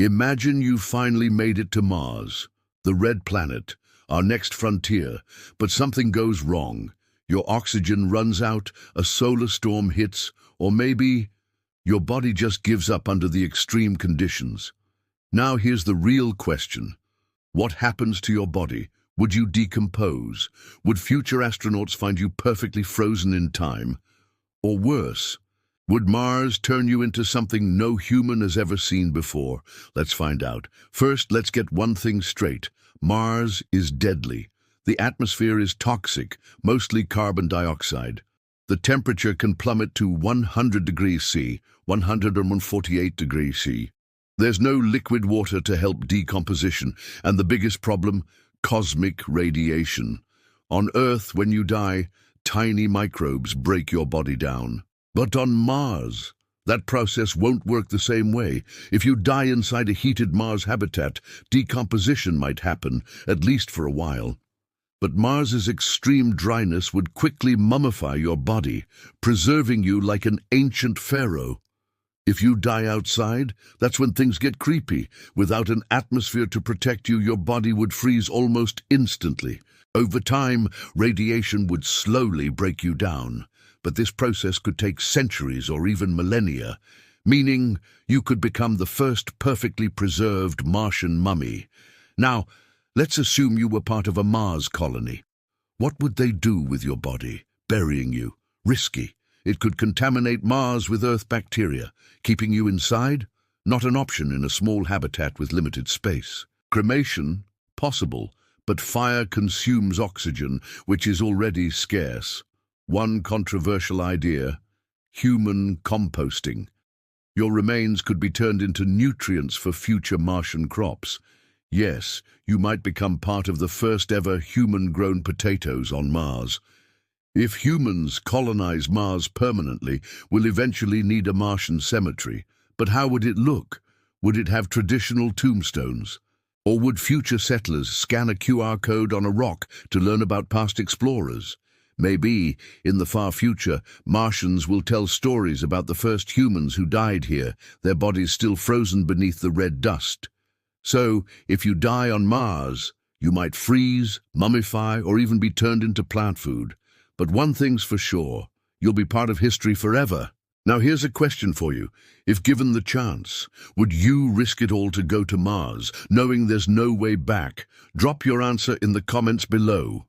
Imagine you finally made it to Mars, the red planet, our next frontier, but something goes wrong. Your oxygen runs out, a solar storm hits, or maybe your body just gives up under the extreme conditions. Now here's the real question. What happens to your body? Would you decompose? Would future astronauts find you perfectly frozen in time? Or worse, would Mars turn you into something no human has ever seen before? Let's find out. First, let's get one thing straight. Mars is deadly. The atmosphere is toxic, mostly carbon dioxide. The temperature can plummet to 100 degrees C, 148 degrees C. There's no liquid water to help decomposition, and the biggest problem, cosmic radiation. On Earth, when you die, tiny microbes break your body down. But on Mars, that process won't work the same way. If you die inside a heated Mars habitat, decomposition might happen, at least for a while. But Mars's extreme dryness would quickly mummify your body, preserving you like an ancient pharaoh. If you die outside, that's when things get creepy. Without an atmosphere to protect you, your body would freeze almost instantly. Over time, radiation would slowly break you down. But this process could take centuries or even millennia, meaning you could become the first perfectly preserved Martian mummy. Now, let's assume you were part of a Mars colony. What would they do with your body? Burying you? Risky. It could contaminate Mars with Earth bacteria. Keeping you inside? Not an option in a small habitat with limited space. Cremation? Possible, but fire consumes oxygen, which is already scarce. One controversial idea: human composting. Your remains could be turned into nutrients for future Martian crops. Yes, you might become part of the first ever human-grown potatoes on Mars. If humans colonize Mars permanently, we'll eventually need a Martian cemetery. But how would it look? Would it have traditional tombstones? Or would future settlers scan a QR code on a rock to learn about past explorers? Maybe, in the far future, Martians will tell stories about the first humans who died here, their bodies still frozen beneath the red dust. So, if you die on Mars, you might freeze, mummify, or even be turned into plant food. But one thing's for sure, you'll be part of history forever. Now here's a question for you. If given the chance, would you risk it all to go to Mars, knowing there's no way back? Drop your answer in the comments below.